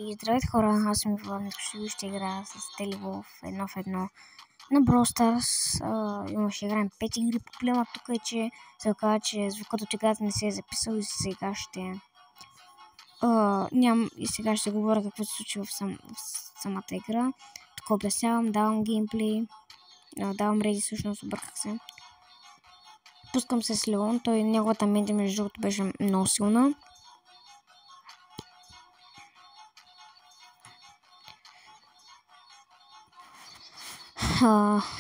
И здравейте хора, аз съм Иван, ще играя с Тели в 1 в 1 на Brawl Stars. Имаше играем 5 игри. Проблема тук е, че се оказа, че звукът от играта не се е записал и сега ще и сега ще говоря какво се случи в самата игра. Тук обяснявам, давам геймплей, давам реди, всъщност обърках се. Пускам се с Леон, неговата медия между другото беше много силна.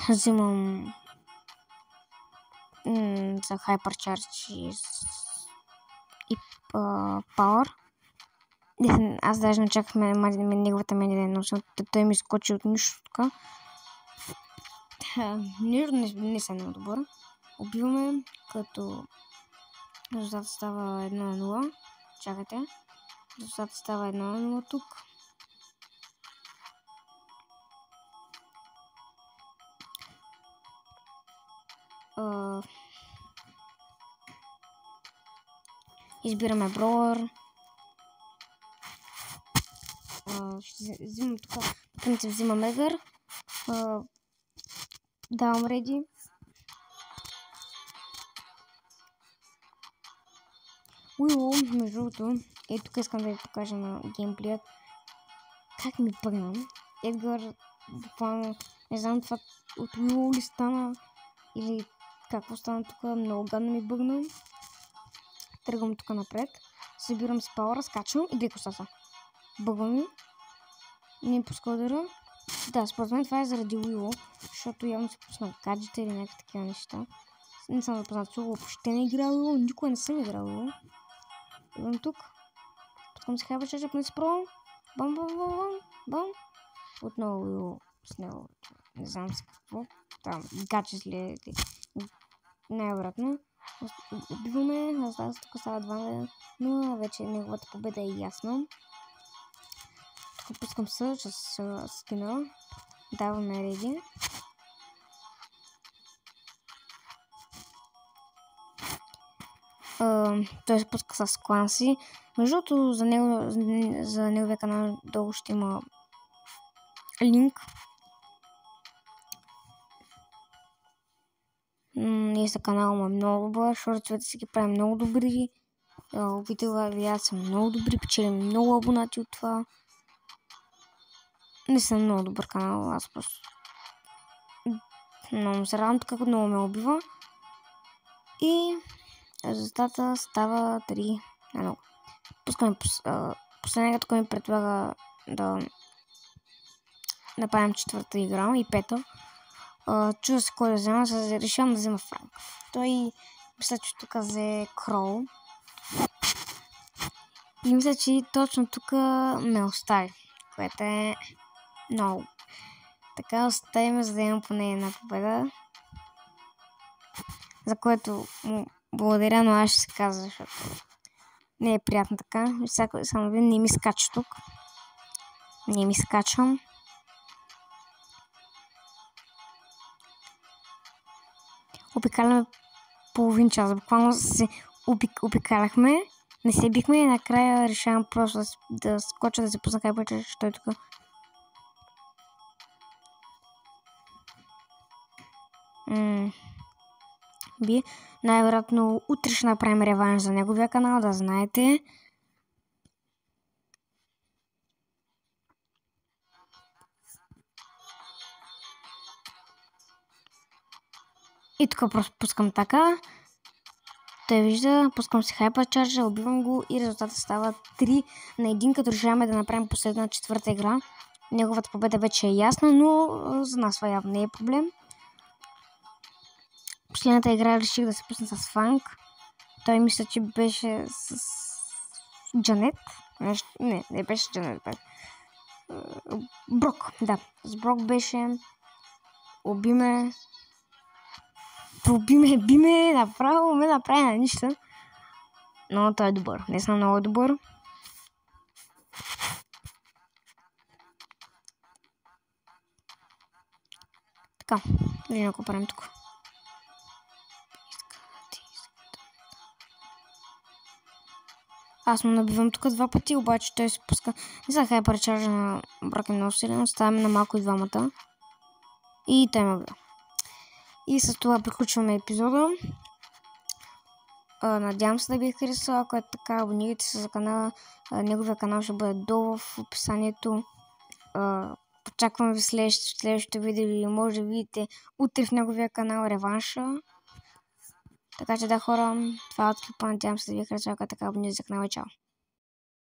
Взимам за Hypercharge и Power. Аз даже не чаках неговата медия, но той ми скочи от нищо тук. Не са много добър. Убиваме, като резултатът става 1-0. Чакайте. Резултатът става 1-0 тук. Избираме броуър. Ще взимам тук. По принцип взимам Егър. Давам реди. Уило, между другото, тук искам да ви покажа на геймплеят как ми бъгна. Едгар, буквално, не знам това от Уило ли стана или какво стана тук, много гадно ми бъгна. Тръгвам тук напред, събирам си пауъра, скачвам и две косаса. Бъгвам ми. Не пуска удара. Да, според мен това е заради Уило, защото явно се пусна гаджета или някакви такива неща. Не съм запознат с Уило, въобще не играл Уило, никога не съм играл Уило. Идвам тук. Пускам си Hypercharge, не си пробвам. Бам, бам, бам, бам, бам. Отново Уило с него, не знам с какво. Там, гаджет ли е, най-вероятно. Убиваме, тук става 2, но вече неговата победа е ясна. Тук пускам с скина. Даваме реди. Той се пуска с клан си. Между другото, за неговия канал долу ще има линк. Ние са канал му е много добър, шортовете си ги правим много добри. Видео са много добри, печелим много абонати от това. Не съм много добър канал, аз просто много се радвам, така много ме убива. И резултата става 3-1. Пускаме последния, който ми предлага да направим четвърта игра и пета. Чудо се кой да взема, решавам да взема Франк. Той мисля, че тук взе Кроу. И мисля, че точно тук ме остави, което е много. Така оставим, за да имам поне една победа. За което му благодаря, но аз ще се казва, защото не е приятно така. Само не ми скача тук. Не ми скачам. Обикаляме половин час. Буквално се обикаляхме. Не се бихме и накрая решавам просто да скоча, да се пусна Hypercharge, защото е тук. Най-вероятно утре ще направим реванш за неговия канал, да знаете. И тук просто пускам така. Той вижда, пускам си Hypercharge, убивам го и резултатът става 3-1, като решаваме да направим последна четвърта игра. Неговата победа вече е ясна, но за нас това явно не е проблем. Последната игра реших да се пусна с Фанк. Той мисля, че беше с Джанет. Не беше Джанет. Брок, да. С Брок беше. Биме, направо ме направи на нищо. Но той е добър. Не съм много добър. Така, виждам какво правим тук. Аз му набивам тук 2 пъти, обаче той се пуска. Не знам как пречаржа на брак е много силен. Оставяме на малко и двамата. И той ме бива. И с това приключваме епизода. Надявам се да ви е харесал. Ако е така, абонирайте се за канала. Неговия канал ще бъде долу в описанието. Очаквам ви следващото видео и може да видите утре в неговия канал реванша. Така че да, хора, това е от клипа. Надявам се да ви е харесал. Ако е така, абонирайте се за канала. Чао!